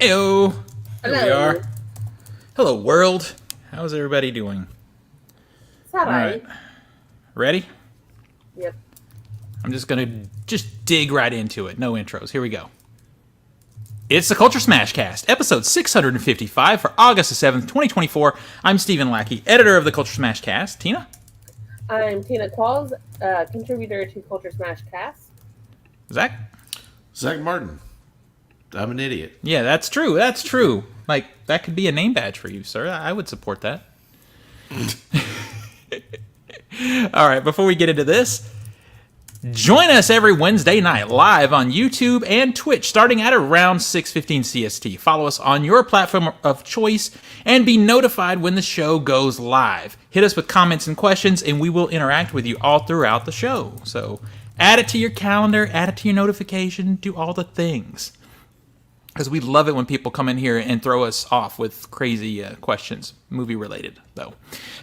Ew. Here we Hello. are. Hello, world. How's everybody doing? It's all All right. right. Ready? Yep. I'm just going to dig right into it. No intros. Here we go. It's the Culturesmash CAST, episode 655 for August the 7th, 2024. I'm Stephen Lackey, editor of the Culturesmash CAST. Tina? I'm Tina Qualls, contributor to Culturesmash CAST. Zach? Zach Martin. I'm an idiot. Yeah, that's true. That's true. Like, that could be a name badge for you, sir. I would support that. All right, before we get into this, join us every Wednesday night live on YouTube and Twitch starting at around 6:15 CST. Follow us on your platform of choice and be notified when the show goes live. Hit us with comments and questions and we will interact with you all throughout the show. So add it to your calendar, add it to your notification, do all the things. Because we love it when people come in here and throw us off with crazy questions, movie related, though.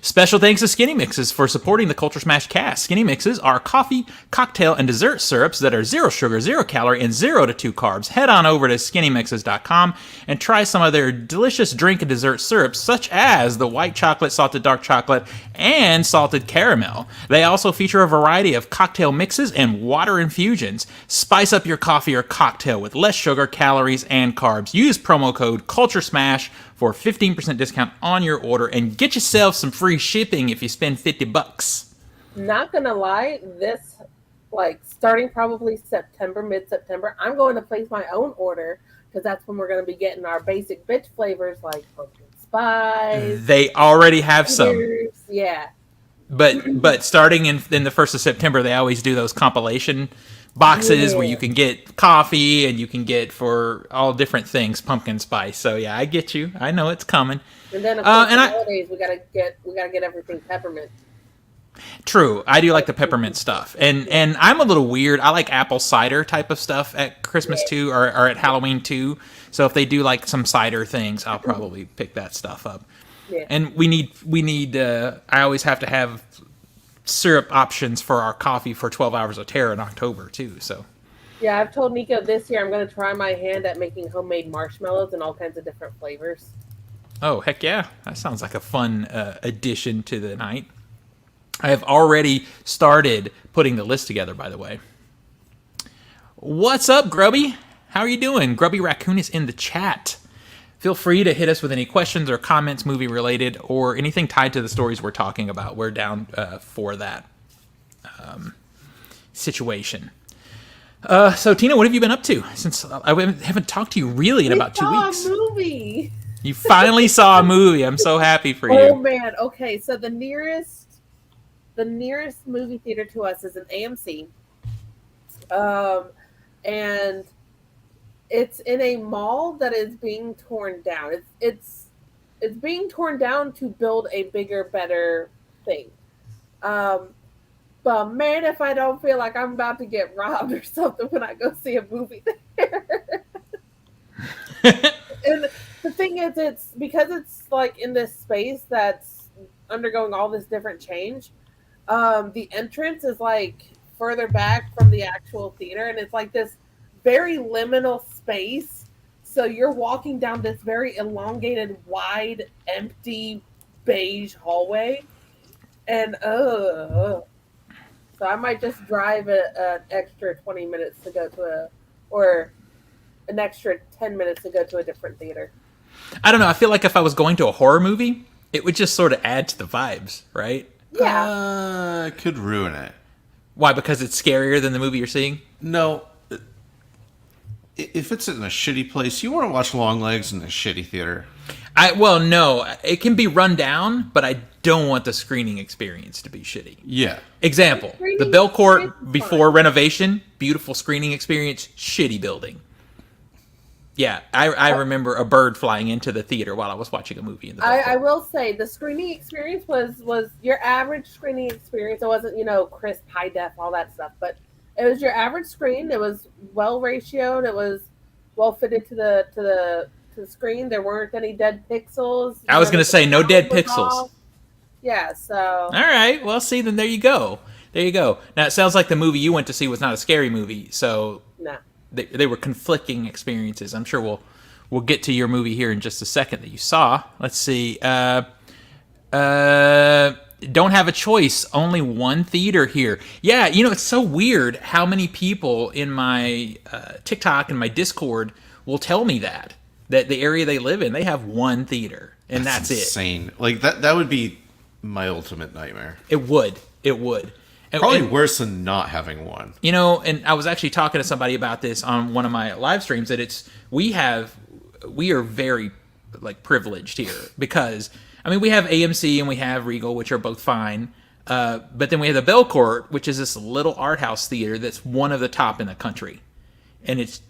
Special thanks to Skinny Mixes for supporting the Culturesmash CAST. Skinny Mixes are coffee, cocktail, and dessert syrups that are 0 sugar, 0 calorie, and 0 to 2 carbs. Head on over to skinnymixes.com and try some of their delicious drink and dessert syrups, such as the white chocolate, salted dark chocolate, and salted caramel. They also feature a variety of cocktail mixes and water infusions. Spice up your coffee or cocktail with less sugar, calories, and carbs. Use promo code CULTURESMASH for 15% discount on your order and get yourself some free shipping if you spend $50. Not gonna lie, this, starting probably September, mid-September, I'm going to place my own order because that's when we're going to be getting our basic bitch flavors like pumpkin spice. They already have some. Yeah. But starting in the 1st of September, they always do those compilation boxes where you can get coffee and you can get for all different things pumpkin spice. So yeah, I get you. I know it's coming. And then of course, nowadays we gotta get everything peppermint. True, I do like the peppermint stuff, and I'm a little weird. I like apple cider type of stuff at Christmas too, or at Halloween too. So if they do like some cider things, I'll probably pick that stuff up. Yeah. And we need. I always have to have syrup options for our coffee for 12 Hours of Terror in October too. So yeah, I've told Nico this year I'm going to try my hand at making homemade marshmallows in all kinds of different flavors. Oh heck yeah, that sounds like a fun addition to the night. I have already started putting the list together, by the way. What's up, Grubby? How are you doing? Grubby Raccoon is in the chat. Feel free to hit us with any questions or comments, movie related, or anything tied to the stories we're talking about. We're down for that situation. So, Tina, what have you been up to? Since I haven't talked to you really in about 2 weeks. A movie. You finally saw a movie. I'm so happy for you. Oh man. Okay, so the nearest movie theater to us is an AMC, and it's in a mall that is being torn down. It's being torn down to build a bigger, better thing. But man, if I don't feel like I'm about to get robbed or something when I go see a movie there. And the thing is, it's because it's like in this space that's undergoing all this different change. The entrance is like further back from the actual theater, and it's like this very liminal space. So you're walking down this very elongated, wide, empty, beige hallway, and so I might just drive an extra 20 minutes to go to or an extra 10 minutes to go to a different theater. I don't know. I feel like if I was going to a horror movie, it would just sort of add to the vibes, right? Yeah. Could ruin it. Why? Because it's scarier than the movie you're seeing? No. If it's in a shitty place, you want to watch Longlegs in a shitty theater. Well, no. It can be run down, but I don't want the screening experience to be shitty. Yeah. Example, the Belcourt before renovation, beautiful screening experience, shitty building. Yeah, I remember a bird flying into the theater while I was watching a movie in the Belcourt. I will say the screening experience was your average screening experience. It wasn't, crisp, high def, all that stuff, but it was your average screen. It was well ratioed. It was well fitted to the screen. There weren't any dead pixels. I was going to say no dead pixels. Off. Yeah, so. All right, well, see, then there you go. Now, it sounds like the movie you went to see was not a scary movie, so No. they were conflicting experiences. I'm sure we'll get to your movie here in just a second that you saw. Let's see. Don't have a choice. Only one theater here. Yeah, it's so weird how many people in my TikTok and my Discord will tell me that the area they live in, they have one theater, and that's insane. Like that would be my ultimate nightmare. It would. Probably worse than not having one. And I was actually talking to somebody about this on one of my live streams, that we are very privileged here, because we have AMC and we have Regal, which are both fine. But then we have the Belcourt, which is this little art house theater that's one of the top in the country. And it's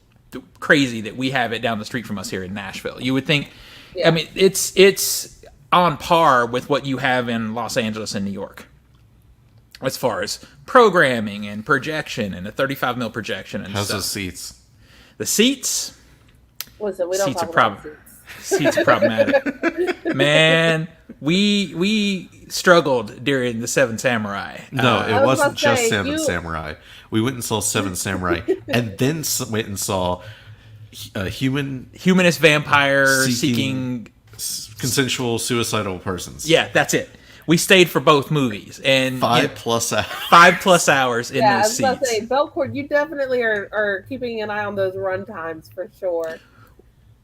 crazy that we have it down the street from us here in Nashville. You would think, it's on par with what you have in Los Angeles and New York, as far as programming and projection and a 35 mil projection and How's stuff. those seats? The seats? Listen, we don't Seats talk are about seats. Seats are problematic. Man, we struggled during the Seven Samurai. No, I it was wasn't about to just say, Seven Samurai. We went and saw Seven Samurai, and then went and saw Humanist vampire seeking consensual suicidal persons. Yeah, that's it. We stayed for both movies, and 5+ hours. 5+ hours in I those was about to seats. say, Belcourt, you definitely are keeping an eye on those run times for sure.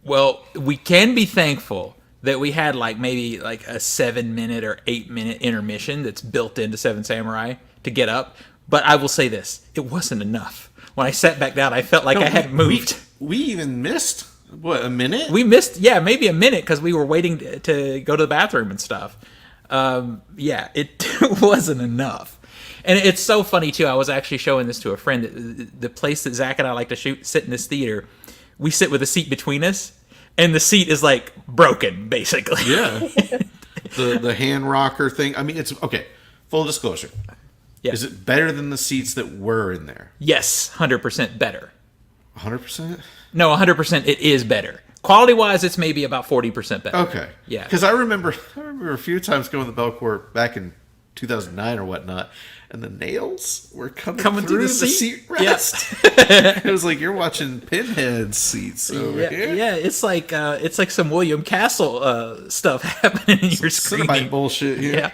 Well, we can be thankful that we had maybe a 7-minute or 8-minute intermission that's built into Seven Samurai to get up. But I will say this, it wasn't enough. When I sat back down, I felt like I hadn't moved. We even missed, a minute? We missed, maybe a minute, because we were waiting to go to the bathroom and stuff. It wasn't enough. And it's so funny, too. I was actually showing this to a friend. The place that Zach and I like to sit in this theater, we sit with a seat between us, and the seat is broken, basically. Yeah. the hand rocker thing. It's okay. Full disclosure. Yeah. Is it better than the seats that were in there? Yes, 100% better. 100%? No, 100% it is better. Quality-wise, it's maybe about 40% better. Okay. Yeah. Because I remember a few times going to the Belcourt back in 2009 or whatnot, and the nails were coming through the seat rest. Yeah. It was like you're watching Pinhead seats over here. Yeah, it's like some William Castle stuff happening in your screen. Cinematic bullshit here.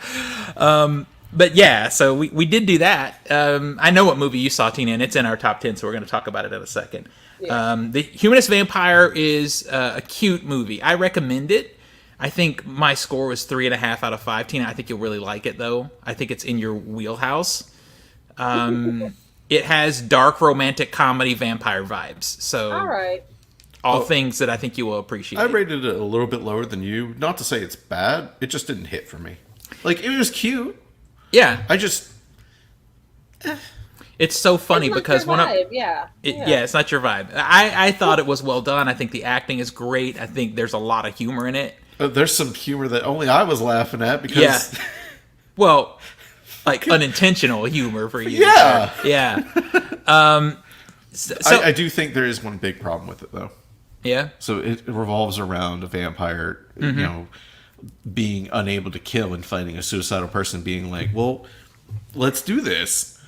Yeah. But yeah, so we did do that. I know what movie you saw, Tina, and it's in our top 10, so we're going to talk about it in a second. Yeah. The Humanist Vampire is a cute movie. I recommend it. I think my score was 3.5 out of 5. Tina, I think you'll really like it, though. I think it's in your wheelhouse. It has dark romantic comedy vampire vibes. So all right. All things that I think you will appreciate. I rated it a little bit lower than you. Not to say it's bad. It just didn't hit for me. It was cute. Yeah. I just... It's so funny it's not because your when vibe. it's not your vibe. I thought it was well done. I think the acting is great. I think there's a lot of humor in it. There's some humor that only I was laughing at because... Yeah. Well, unintentional humor for you. Yeah. Yeah. So I do think there is one big problem with it, though. Yeah. So it revolves around a vampire, being unable to kill and fighting a suicidal person being like, well, let's do this.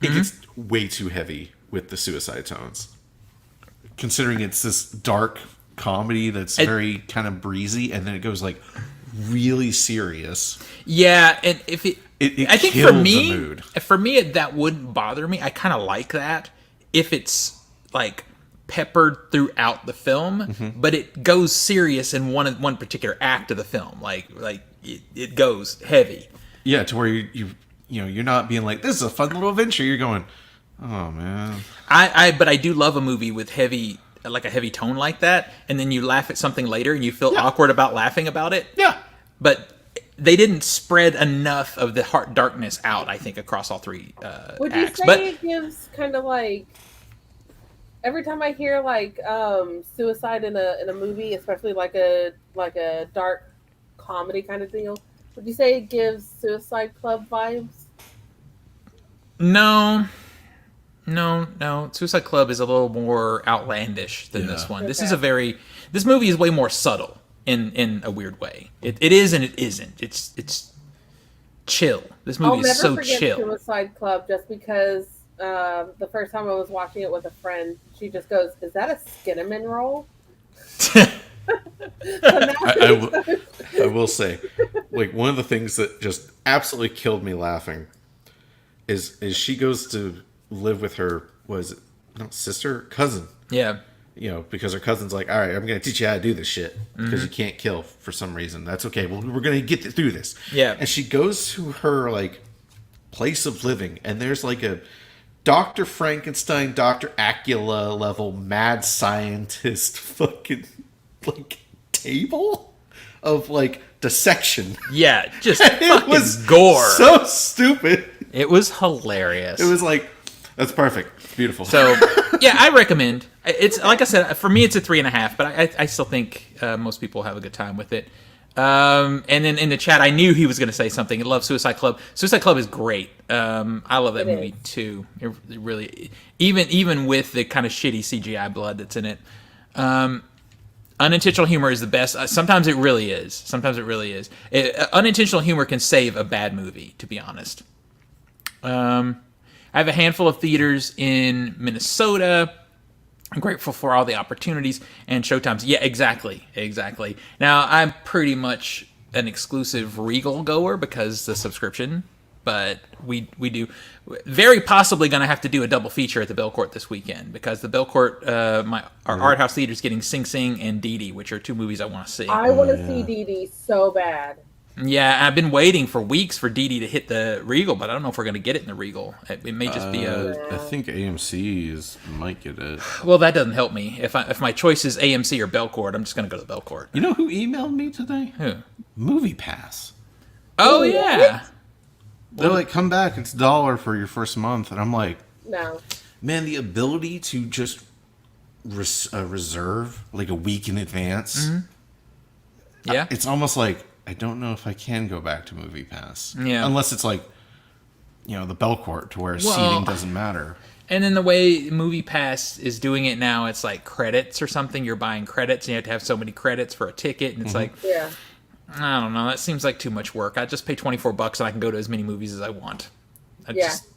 It gets way too heavy with the suicide tones. Considering it's this dark comedy that's very kind of breezy, and then it goes really serious. Yeah, and if it I think killed the mood. For me, that wouldn't bother me. I kind of like that if it's peppered throughout the film, but it goes serious in one particular act of the film. It goes heavy. Yeah, to where you're not being like, this is a fun little adventure. You're going, oh man. But I do love a movie with heavy, a heavy tone like that, and then you laugh at something later and you feel awkward about laughing about it. Yeah. But they didn't spread enough of the darkness out, I think, across all three Would acts. you say it gives kind of every time I hear suicide in a movie, especially a dark comedy kind of deal, would you say it gives Suicide Club vibes? No. Suicide Club is a little more outlandish than this one. Okay. This movie is way more subtle in a weird way. It is and it isn't. It's chill. This movie is so chill. I'll never forget Suicide Club just because the first time I was watching it with a friend, she just goes, "Is that a Skinnamin roll?" I will say, like, one of the things that just absolutely killed me laughing is she goes to live with her, cousin. Yeah. You know, because her cousin's like, all right, I'm going to teach you how to do this shit because you can't kill for some reason. That's okay. Well, we're going to get through this. Yeah. And she goes to her, like, place of living, and there's, like, a Dr. Frankenstein, Dr. Acula level mad scientist fucking, like, table of, like, dissection. Yeah, just It fucking was gore. so stupid. It was hilarious. It was like, that's perfect. It's beautiful. So, yeah, I recommend. It's like I said, for me, it's a 3.5, but I still think most people have a good time with it. And then in the chat, I knew he was going to say something. I love Suicide Club. Suicide Club is great. I love that movie too. It really, even with the kind of shitty CGI blood that's in it. Unintentional humor is the best. Sometimes it really is. Unintentional humor can save a bad movie, to be honest. I have a handful of theaters in Minnesota. I'm grateful for all the opportunities and showtimes. Yeah, exactly. Now, I'm pretty much an exclusive Regal goer because the subscription, but we do very possibly going to have to do a double feature at the Belcourt this weekend because the Belcourt, our art house theater is getting Sing Sing and Dee Dee, which are two movies I want to see. I want to see Dee Dee so bad. Yeah, I've been waiting for weeks for Dee Dee to hit the Regal, but I don't know if we're going to get it in the Regal. It may just be a... I think AMC might get it. Well, that doesn't help me. If my choice is AMC or Belcourt, I'm just going to go to Belcourt. You know who emailed me today? Who? Movie Pass. Oh, yeah. They're like, come back, it's $1 for your first month. And I'm like... No. Man, the ability to just reserve like a week in advance. Mm-hmm. Yeah. It's almost like... I don't know if I can go back to Movie Pass. Yeah. Unless it's like, you know, the Belcourt to where seating doesn't matter. And then the way Movie Pass is doing it now, it's like credits or something. You're buying credits and you have to have so many credits for a ticket. And it's like, Yeah. I don't know. That seems like too much work. I just pay $24 and I can go to as many movies as I want. I just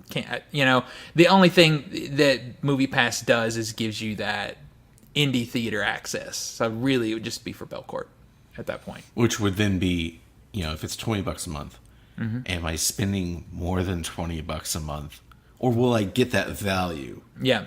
can't, you know, the only thing that Movie Pass does is gives you that indie theater access. So really it would just be for Belcourt at that point. Which would then be, you know, if it's $20 a month, am I spending more than $20 a month? Or will I get that value? Yeah.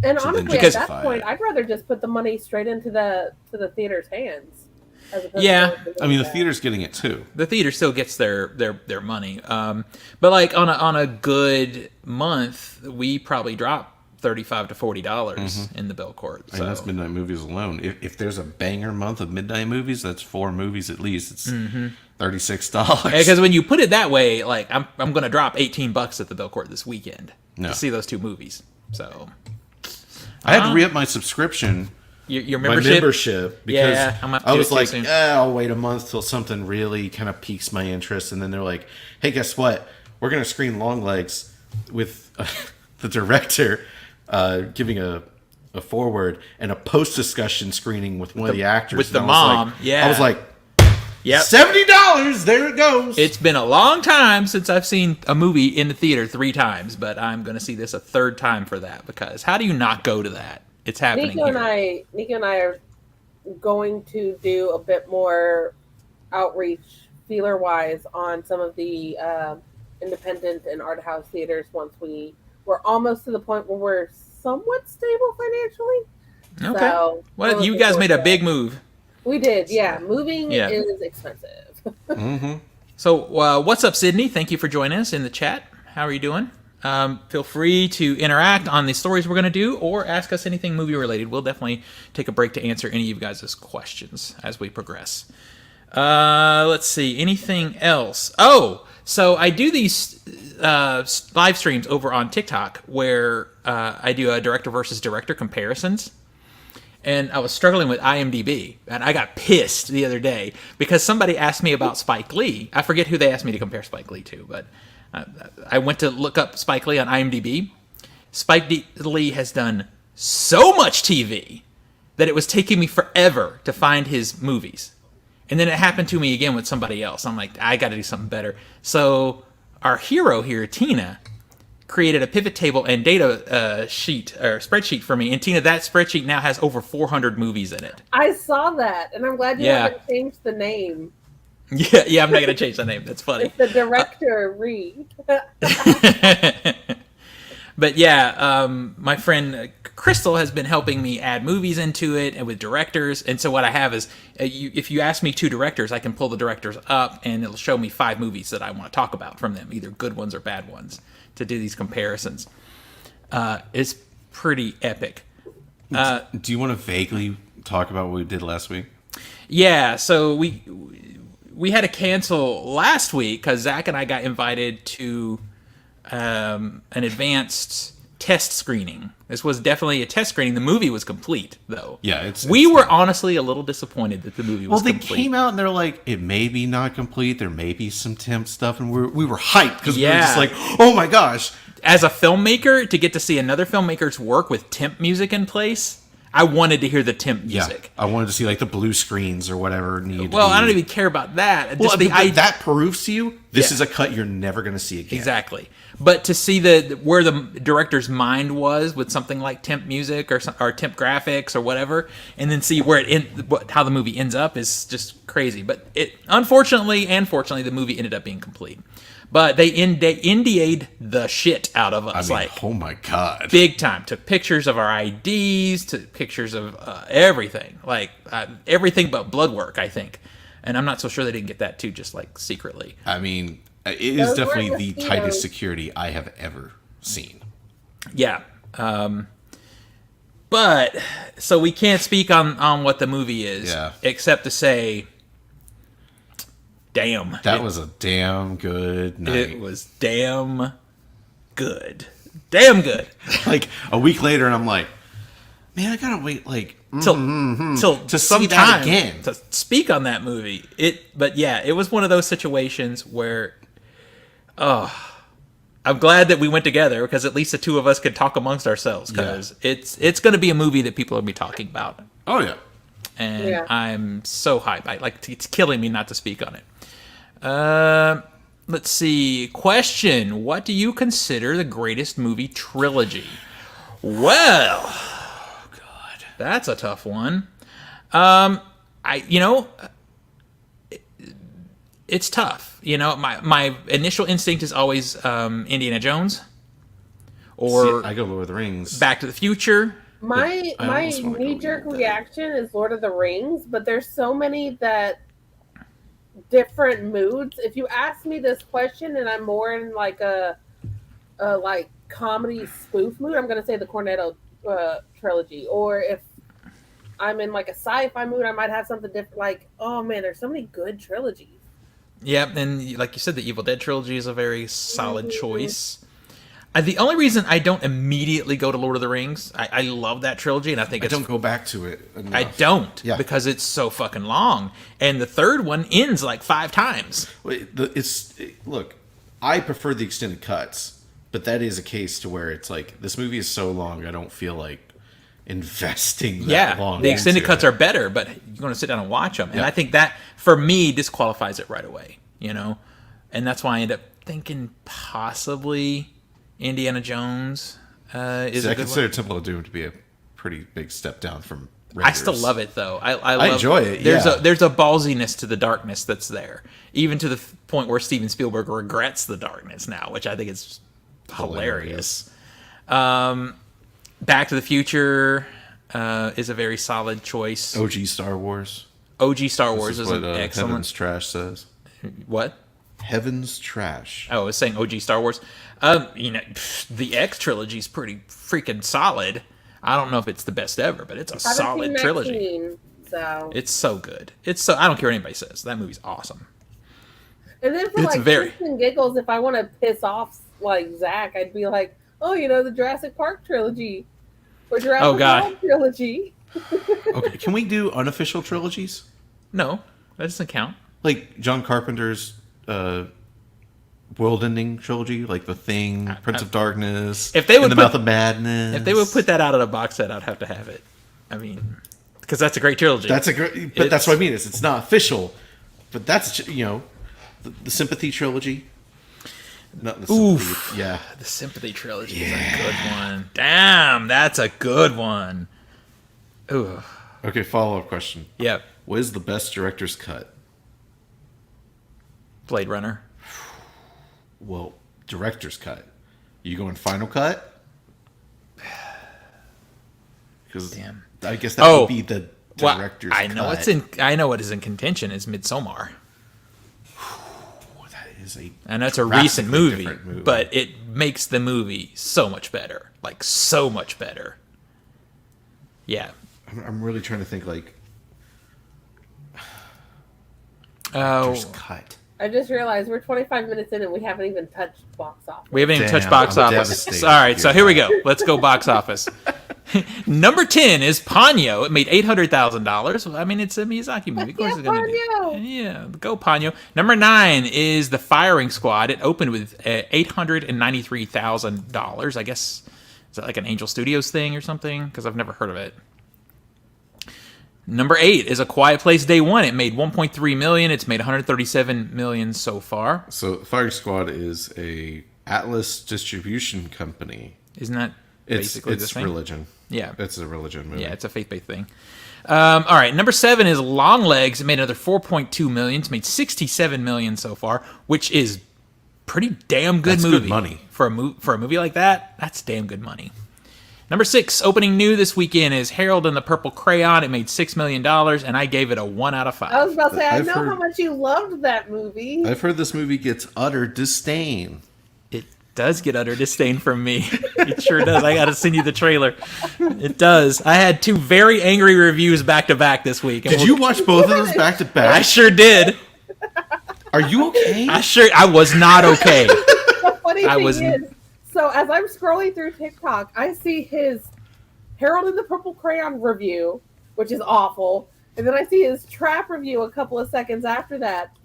And So honestly, then at that justify point, it. I'd rather just put the money straight into the theater's hands. As opposed Yeah. to I mean, the theater's getting it too. The theater still gets their money. But like on a good month, we probably drop $35 to $40 in the Belcourt. And that's midnight movies alone. If there's a banger month of midnight movies, that's 4 movies at least. It's $36. Because when you put it that way, like I'm going to drop $18 at the Belcourt this weekend to see those two movies. So I had to re-up my subscription. Your My membership. membership because Yeah, I'm up to I it was too like, soon. I'll wait a month till something really kind of piques my interest, and then they're like, hey, guess what? We're gonna screen Longlegs with the director giving a forward and a post discussion screening with one of the actors with the And I was mom. like- Yeah. I was like, Yep. $70. There it goes. It's been a long time since I've seen a movie in the theater 3 times, but I'm going to see this a 3rd time for that because how do you not go to that? It's happening Nico here. and I are going to do a bit more outreach feeler wise on some of the independent and art house theaters once we're almost to the point where we're somewhat stable financially. Okay. So, Well, we're you looking guys forward made to a that. big move. We did, yeah. Moving Yeah. is expensive. So, what's up, Sydney? Thank you for joining us in the chat. How are you doing? Feel free to interact on the stories we're going to do or ask us anything movie related. We'll definitely take a break to answer any of you guys' questions as we progress. Let's see. Anything else? Oh, so I do these live streams over on TikTok where I do a director versus director comparisons. And I was struggling with IMDb, and I got pissed the other day because somebody asked me about Spike Lee. I forget who they asked me to compare Spike Lee to, but I went to look up Spike Lee on IMDb. Spike Lee has done so much TV that it was taking me forever to find his movies. And then it happened to me again with somebody else. I'm like, I got to do something better. So our hero here, Tina, created a pivot table and data sheet or spreadsheet for me. And Tina, that spreadsheet now has over 400 movies in it. I saw that, and I'm glad you haven't changed the name. Yeah, I'm not gonna change the name. That's funny. It's the director Reed. But yeah, my friend Crystal has been helping me add movies into it and with directors. And so what I have is, if you ask me 2 directors, I can pull the directors up and it'll show me 5 movies that I want to talk about from them, either good ones or bad ones, to do these comparisons. It's pretty epic. Do you want to vaguely talk about what we did last week? Yeah, so we had to cancel last week because Zach and I got invited to an advanced test screening. This was definitely a test screening. The movie was complete, though. Yeah, we were honestly a little disappointed that the movie was complete. Well, they came out and they're like, it may be not complete. There may be some temp stuff, and we were hyped because we were just like, oh my gosh. As a filmmaker, to get to see another filmmaker's work with temp music in place, I wanted to hear the temp music. Yeah, I wanted to see like the blue screens or whatever needed. Well, I don't even care about that. Well, that proves to you this is a cut you're never going to see again. Exactly. But to see where the director's mind was with something like temp music or temp graphics or whatever, and then see where how the movie ends up is just crazy. But unfortunately and fortunately, the movie ended up being complete. But they NDA'd the shit out of us. I mean, oh my God. Big time. Took pictures of our IDs, took pictures of everything. Everything but blood work, I think. And I'm not so sure they didn't get that too, just like secretly. I mean, it is definitely the tightest security I have ever seen. Yeah. But, so we can't speak on what the movie is. Except to say, damn. That was a damn good night. It was damn good. Damn good. Like, a week later, and I'm like, man, I gotta wait, till to see that again. To speak on that movie. But yeah, it was one of those situations where, I'm glad that we went together because at least the 2 of us could talk amongst ourselves because it's going to be a movie that people will be talking about. Oh, yeah. And I'm so hyped. It's killing me not to speak on it. Let's see. Question. What do you consider the greatest movie trilogy? Well, God, that's a tough one. It's tough. My initial instinct is always Indiana Jones. Or I go Lord of the Rings. Back to the Future. My knee-jerk reaction is Lord of the Rings, but there's so many that different moods. If you ask me this question and I'm more in like a comedy spoof mood, I'm gonna say the Cornetto trilogy. Or if I'm in like a sci-fi mood, I might have something different. Like, oh man, there's so many good trilogies. Yeah, and like you said, the Evil Dead trilogy is a very solid choice. The only reason I don't immediately go to Lord of the Rings, I love that trilogy, and I think I don't go back to it enough. I don't, because it's so fucking long, and the third one ends like 5 times. Look, I prefer the extended cuts, but that is a case to where it's like this movie is so long, I don't feel like investing that long. The extended cuts are better, but you're going to sit down and watch them, and I think that for me disqualifies it right away, and that's why I end up thinking possibly Indiana Jones is I consider Temple of Doom to be a pretty big step down from Raiders. I still love it, though. I enjoy it, There's a ballsiness to the darkness that's there, even to the point where Steven Spielberg regrets the darkness now, which I think is hilarious. Back to the Future is a very solid choice. OG Star Wars. OG Star Wars is an excellent... Heaven's Trash says. What? Heaven's Trash. Oh, I was saying OG Star Wars. The X trilogy is pretty freaking solid. I don't know if it's the best ever, but it's a solid trilogy. So it's so good. I don't care what anybody says. That movie's awesome. And then for shits and giggles, if I want to piss off like Zach, I'd be like, oh, the Jurassic Park trilogy or Jurassic World trilogy. Okay, can we do unofficial trilogies? No, that doesn't count. Like John Carpenter's world-ending trilogy, like The Thing, Prince of Darkness, if they would In the Mouth of Madness. If they would put that out in a box set, I'd have to have it. I mean, because that's a great trilogy. That's what I mean. It's not official, but that's the Sympathy trilogy. Not in the Oof. sympathy. Yeah. The Sympathy trilogy is a good one. Damn, that's a good one. Ooh. Okay, follow-up question. Yep. What is the best director's cut? Blade Runner. Well, director's cut. You going final cut? Because Damn. I guess that would be the Well, director's I know cut. I know what is in contention is Midsommar. That is a And that's a drastically recent movie, different movie. but it makes the movie so much better. Like, so much better. Yeah. I'm really trying to think, like, Oh, director's cut. I just realized we're 25 minutes in and we haven't even touched box office. we haven't even touched Damn, box I'm office. devastated. All right, so Yeah. here we go. Let's go box office. Number 10 is Ponyo. It made $800,000. I mean, it's a Miyazaki movie. Of course it's going to Ponyo! do. Yeah, go Ponyo. Number 9 is The Firing Squad. It opened with $893,000. I guess, is that like an Angel Studios thing or something? Because I've never heard of it. Number 8 is A Quiet Place Day 1. It made $1.3 million. It's made $137 million so far. So, Fire Squad is a Atlas distribution company. Isn't that basically the It's same? religion. Yeah. It's a religion movie. Yeah, it's a faith-based thing. All right, number 7 is Long Legs. It made another $4.2 million. It's made $67 million so far, which is pretty damn good That's movie. good money. For a movie like that, that's damn good money. Number 6, opening new this weekend, is Harold and the Purple Crayon. It made $6 million, and I gave it a 1 out of 5. I was about to say, I I've know heard- how much you loved that movie. I've heard this movie gets utter disdain. It does get utter disdain from me. It sure does. I got to send you the trailer. It does. I had 2 very angry reviews back to back this week. And Did you watch both of those back to I back? sure did. Are you okay? I was not okay. The funny I thing was- is, so as I'm scrolling through TikTok, I see his Harold and the Purple Crayon review, which is awful, and then I see his Trap review a couple of seconds after that.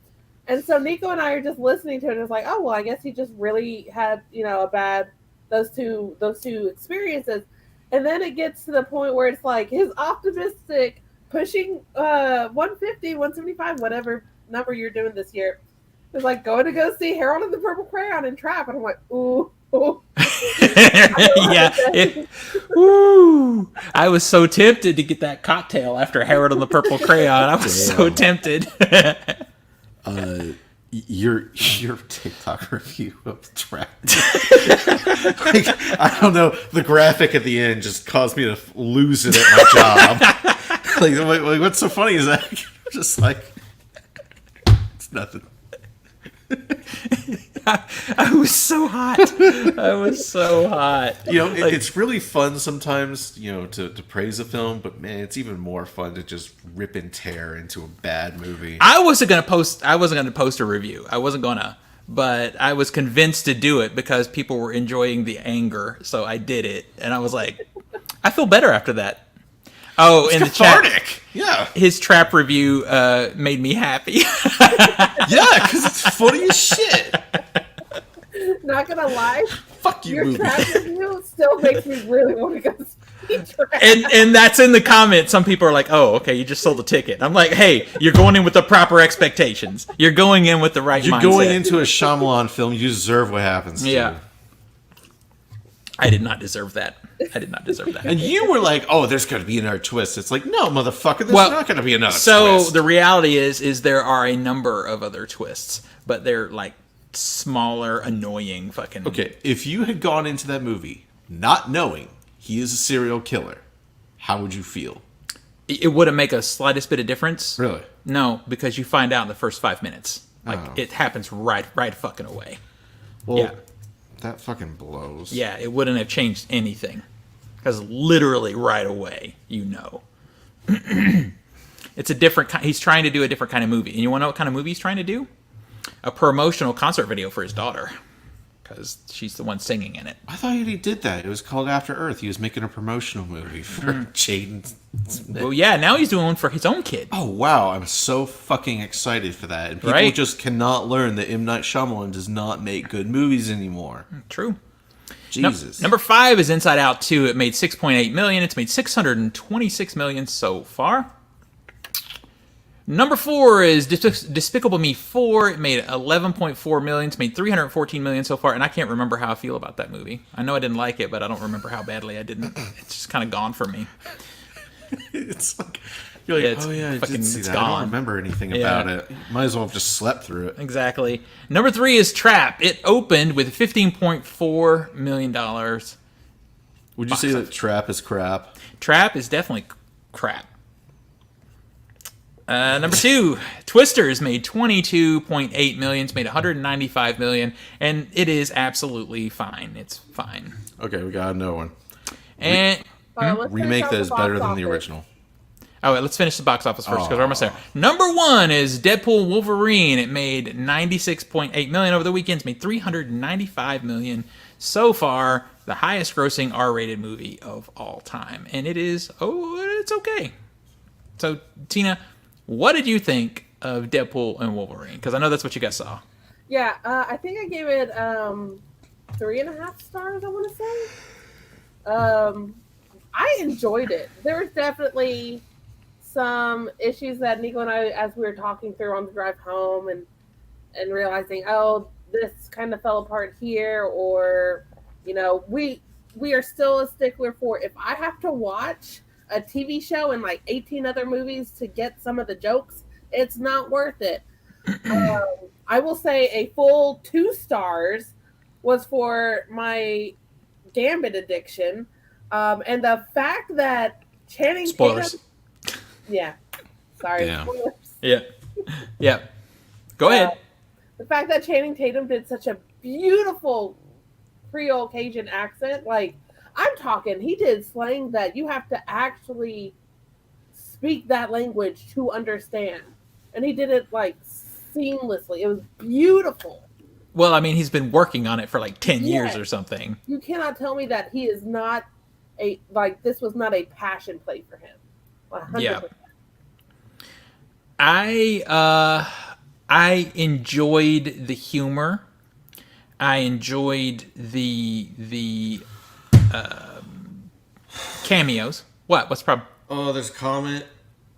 And so Nico and I are just listening to it, and it's like, oh well, I guess he just really had, a bad those two experiences. And then it gets to the point where it's like his optimistic pushing 150, 175, whatever number you're doing this year. It's like going to go see Harold and the Purple Crayon and Trap, and I'm like, ooh. Yeah. Woo. I was so tempted to get that cocktail after Harold and the Purple Crayon. I was so tempted. Your TikTok review of Trap. Like, I don't know. The graphic at the end just caused me to lose it at my job. like, what's so funny is that I'm just like, it's nothing. I was so hot. I was so hot. It's really fun sometimes, to praise a film, but man, it's even more fun to just rip and tear into a bad movie. I wasn't gonna post a review. I wasn't gonna, but I was convinced to do it because people were enjoying the anger, so I did it, and I was like, I feel better after that. Oh, in the chat, Cathartic. Yeah. his Trap review made me happy. Yeah, because it's funny as shit. Not gonna lie, Fuck you, your movie. Trap review still makes me really want to go see Trap. And that's in the comments. Some people are like, "Oh, okay, you just sold a ticket." I'm like, "Hey, you're going in with the proper expectations. You're going in with the right You're mindset." going into a Shyamalan film, you deserve what happens to Yeah. you. I did not deserve that. I did not deserve that. And you were like, oh, there's going to be another twist. It's like, no, motherfucker, there's Well, not going to be another So twist. the reality is there are a number of other twists, but they're like smaller, annoying fucking. Okay, if you had gone into that movie not knowing he is a serial killer, how would you feel? It wouldn't make a slightest bit of difference. Really? No, because you find out in the first 5 minutes. Like Oh. it happens right fucking away. Well, Yeah. that fucking blows. Yeah, it wouldn't have changed anything. Because literally right away, it's a different kind. He's trying to do a different kind of movie. And you want to know what kind of movie he's trying to do? A promotional concert video for his daughter. Because she's the one singing in it. I thought he did that. It was called After Earth. He was making a promotional movie for Jaden. Well, yeah, now he's doing one for his own kid. Oh, wow. I'm so fucking excited for that. And people Right? just cannot learn that M. Night Shyamalan does not make good movies anymore. True. Jesus. Number 5 is Inside Out 2. It made $6.8 million. It's made $626 million so far. Number 4 is Despicable Me 4. It made 11.4 million. It's made 314 million so far, and I can't remember how I feel about that movie. I know I didn't like it, but I don't remember how badly I didn't. It's just kind of gone for me. It's like you're like, oh yeah, I did see that. I don't remember anything about it. Might as well have just slept through it. Exactly. Number 3 is Trap. It opened with $15.4 million. Would you say that Trap is crap? Trap is definitely crap. Number 2, Twisters made 22.8 million. It's made 195 million, and it is absolutely fine. It's fine. Okay, we got another one. And remake that is better than the original. Oh, wait, let's finish the box office first because we're almost there. Number 1 is Deadpool Wolverine. It made 96.8 million over the weekend. It's made 395 million so far. The highest grossing R-rated movie of all time, and it is it's okay. So, Tina, what did you think of Deadpool and Wolverine? Because I know that's what you guys saw. Yeah, I think I gave it 3.5 stars, I want to say. I enjoyed it. There was definitely some issues that Nico and I, as we were talking through on the drive home and realizing, this kind of fell apart here, or, we are still a stickler for, if I have to watch a TV show and like 18 other movies to get some of the jokes, it's not worth it. I will say a full 2 stars was for my Gambit addiction. And the fact that Channing Spoilers. Tatum... Yeah. Sorry. Yeah. Spoilers. Yeah. Yeah. Go ahead. The fact that Channing Tatum did such a beautiful Creole Cajun accent, like, I'm talking, he did slang that you have to actually speak that language to understand. And he did it, like, seamlessly. It was beautiful. Well, I mean, he's been working on it for like 10 years or something. You cannot tell me that he is not this was not a passion play for him. 100%. Yeah. I enjoyed the humor. I enjoyed the cameos. What's the problem? Oh, there's a comment.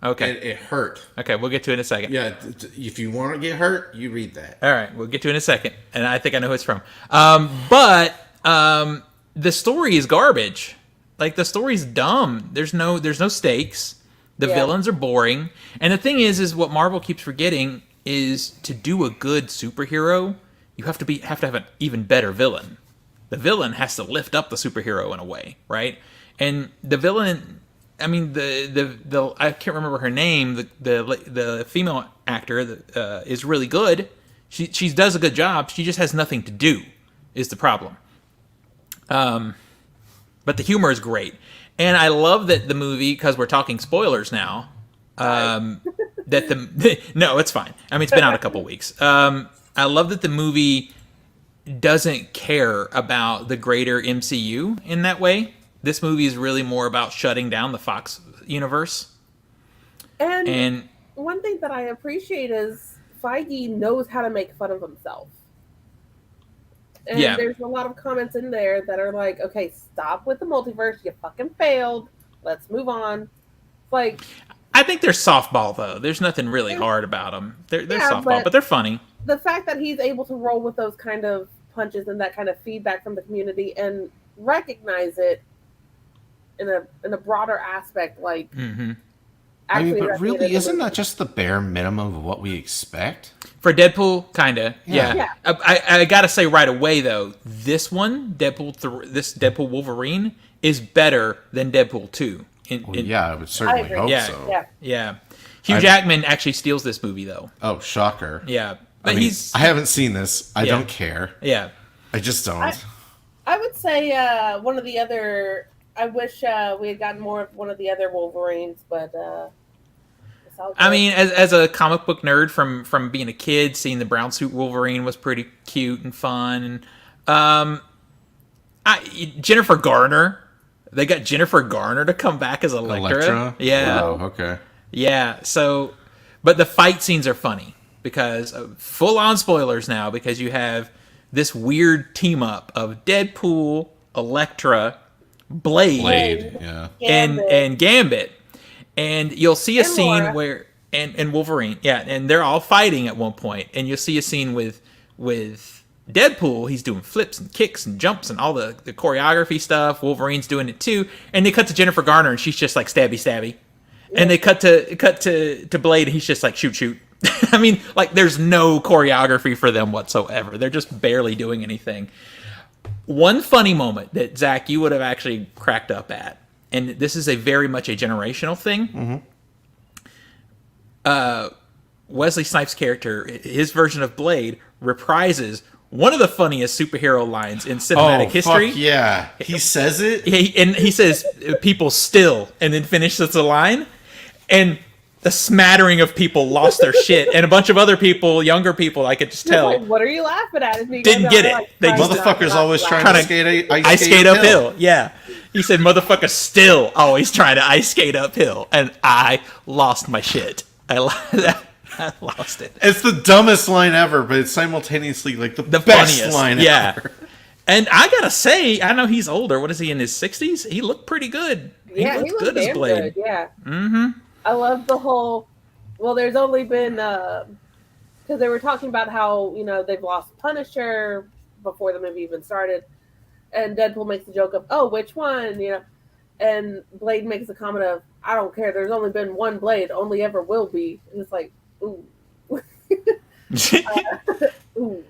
Okay. It hurt. Okay, we'll get to it in a second. Yeah, if you want to get hurt, you read that. All right, we'll get to it in a second, and I think I know who it's from. But the story is garbage. Like, the story's dumb. There's no stakes. The villains are boring. And the thing is what Marvel keeps forgetting is to do a good superhero, you have to have an even better villain. The villain has to lift up the superhero in a way, right? And the villain, I mean, the I can't remember her name. The female actor that is really good. She does a good job. She just has nothing to do, is the problem. But the humor is great, and I love that the movie, because we're talking spoilers now. No, it's fine. I mean, it's been out a couple weeks. I love that the movie doesn't care about the greater MCU in that way. This movie is really more about shutting down the Fox universe. And one thing that I appreciate is Feige knows how to make fun of himself. And there's a lot of comments in there that are like, okay, stop with the multiverse. You fucking failed. Let's move on. Like, I think they're softball, though. There's nothing really hard about them. They're softball, but they're funny. The fact that he's able to roll with those kind of punches and that kind of feedback from the community and recognize it in a broader aspect, like, I mean, but really, isn't that just the bare minimum of what we expect? For Deadpool, kinda, yeah. I gotta say right away though, this one, this Deadpool Wolverine, is better than Deadpool 2. I would certainly hope so. Yeah. Hugh Jackman actually steals this movie though. Oh, shocker. Yeah, but I haven't seen this. I don't care. Yeah, I just don't. I would say one of the other. I wish we had gotten more of one of the other Wolverines, but. I mean, as a comic book nerd from being a kid, seeing the brown suit Wolverine was pretty cute and fun. And Jennifer Garner, they got Jennifer Garner to come back as Elektra. Yeah. Oh, okay. Yeah. So, but the fight scenes are funny because full on spoilers now, because you have this weird team up of Deadpool, Elektra, Blade, yeah, and Gambit. And you'll see a scene where and Wolverine, yeah, and they're all fighting at one point, and you'll see a scene with Deadpool. He's doing flips and kicks and jumps and all the choreography stuff. Wolverine's doing it too, and they cut to Jennifer Garner, and she's just like stabby, and they cut to Blade, and he's just like shoot. I mean, like there's no choreography for them whatsoever. They're just barely doing anything. One funny moment that Zach, you would have actually cracked up at, and this is a very much a generational thing. Wesley Snipes' character, his version of Blade, reprises one of the funniest superhero lines in cinematic history. Fuck yeah. He says it? And he says, people still, and then finishes the line. And a smattering of people lost their shit. And a bunch of other people, younger people, I could just tell. Like, what are you laughing at? Didn't get it. Like, They just- Motherfucker's always trying to ice skate uphill. Yeah. He said, motherfucker's still always trying to ice skate uphill. And I lost my shit. I lost it. It's the dumbest line ever, but it's simultaneously like the best funniest line ever. And I gotta say, I know he's older. What is he, in his 60s? He looked pretty good. Yeah, he looked good as damn Blade. good. Yeah. I love the whole. Well, there's only been because they were talking about how they've lost Punisher before the movie even started, and Deadpool makes the joke of, "Oh, which one?" And Blade makes the comment of, "I don't care. There's only been one Blade. Only ever will be." And it's like, ooh. Ooh.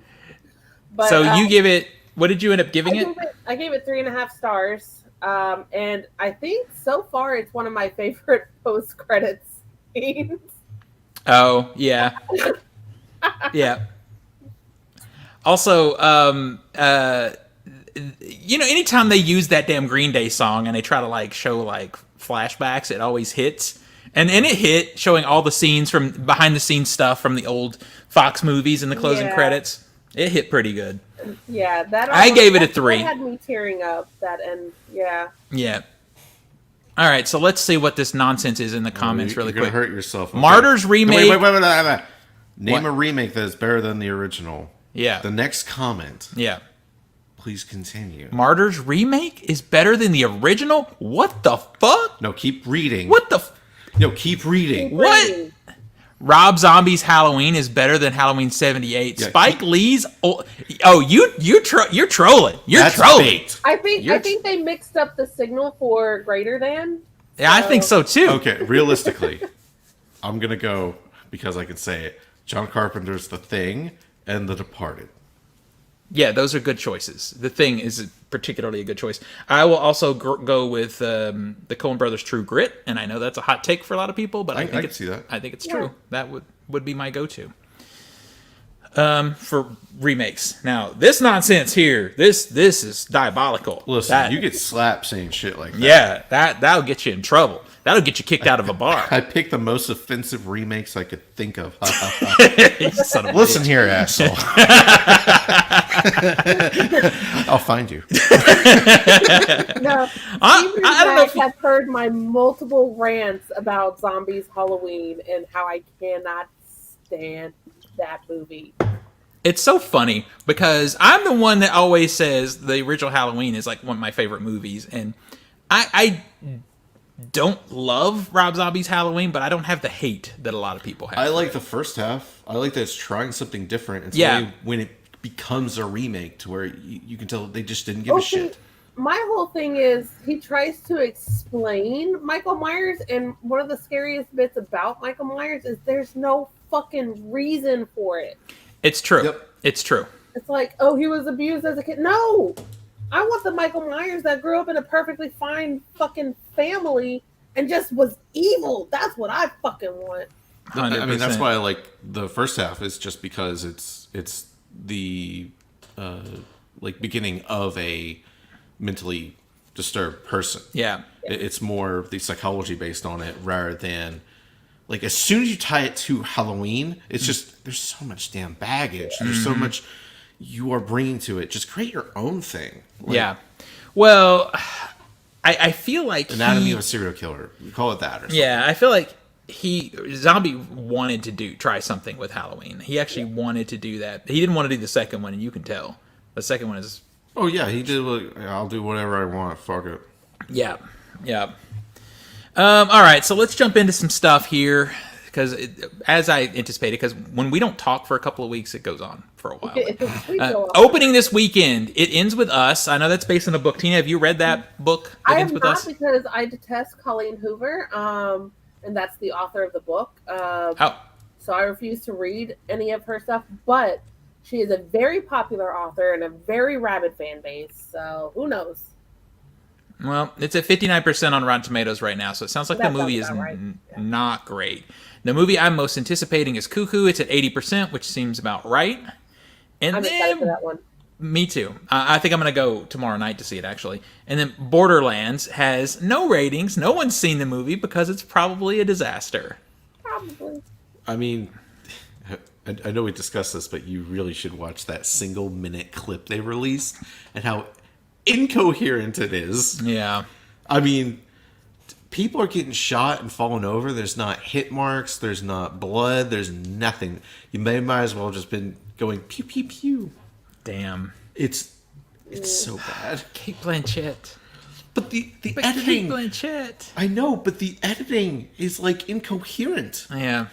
But, so you give it. What did you end up giving it? I gave it 3.5 stars. And I think so far it's one of my favorite post-credits scenes. Oh, yeah. Yeah. Also, anytime they use that damn Green Day song and they try to like show like flashbacks, it always hits. And it hit, showing all the scenes from behind the scenes stuff from the old Fox movies in the closing credits. It hit pretty good. Yeah, I gave it a 3. That had me tearing up. That end, yeah. Yeah. All right, so let's see what this nonsense is in the comments really You're quick. gonna hurt yourself. Okay. Martyrs remake. Wait. Name What? a remake that is better than the original. Yeah. The next comment. Yeah. Please continue. Martyrs remake is better than the original? What the fuck? No, keep reading. What the No, keep reading. What? Rob Zombie's Halloween is better than Halloween 78. Yeah, Spike Lee's you're trolling. You're That's trolling. bait. I think they mixed up the signal for greater than. Yeah, I think so too. Okay, realistically, I'm gonna go because I can say it. John Carpenter's The Thing and The Departed. Yeah, those are good choices. The Thing is particularly a good choice. I will also go with the Coen Brothers' True Grit, and I know that's a hot take for a lot of people, but I think can see that. I think it's true. That would be my go-to for remakes. Now, this nonsense here, this is diabolical. Listen, you get slapped saying shit like that. Yeah, that'll get you in trouble. That'll get you kicked out of a bar. I picked the most offensive remakes I could think of. You son of a Listen bitch. here, asshole. I'll find you. No, I don't know if have heard my multiple rants about Zombies Halloween and how I cannot stand that movie. It's so funny because I'm the one that always says the original Halloween is like one of my favorite movies, and I don't love Rob Zombie's Halloween, but I don't have the hate that a lot of people have. I like the first half. I like that it's trying something different. It's Yeah. only when it becomes a remake to where you can tell they just didn't give a shit. My whole thing is he tries to explain Michael Myers, and one of the scariest bits about Michael Myers is there's no fucking reason for it. It's true. Yep. It's true. It's like, oh, he was abused as a kid. No! I want the Michael Myers that grew up in a perfectly fine fucking family and just was evil. That's what I fucking want. 100%. I mean, that's why I like the first half is just because it's the like beginning of a mentally disturbed person. Yeah. It's more the psychology based on it rather than like as soon as you tie it to Halloween, it's just there's so much damn baggage. There's so much you are bringing to it. Just create your own thing. Like, Yeah. Well, I feel like Anatomy of a Serial Killer. You call it that or something. Yeah, I feel like Zombie wanted to try something with Halloween. He actually wanted to do that. He didn't want to do the second one, and you can tell. The second one is Oh yeah, he did. Like, I'll do whatever I want. Fuck it. Yeah. All right, so let's jump into some stuff here. because as I anticipated, because when we don't talk for a couple of weeks, it goes on for a while. Opening this weekend, It Ends With Us. I know that's based on a book. Tina, have you read that book? I have not, because I detest Colleen Hoover, and that's the author of the book. So I refuse to read any of her stuff, but she is a very popular author and a very rabid fan base, so who knows? Well, it's at 59% on Rotten Tomatoes right now, so it sounds like the movie is not great. The movie I'm most anticipating is Cuckoo. It's at 80%, which seems about right. And I'm excited for that one. Me too. I think I'm going to go tomorrow night to see it, actually. And then Borderlands has no ratings. No one's seen the movie because it's probably a disaster. Probably. I mean, I know we discussed this, but you really should watch that single-minute clip they released and how incoherent it is. Yeah. I mean, people are getting shot and falling over. There's not hit marks. There's not blood. There's nothing. You might as well just been going pew, pew, pew. Damn. It's so bad. Kate Blanchett. But the editing. Kate Blanchett. I know, but the editing is like incoherent. Yeah.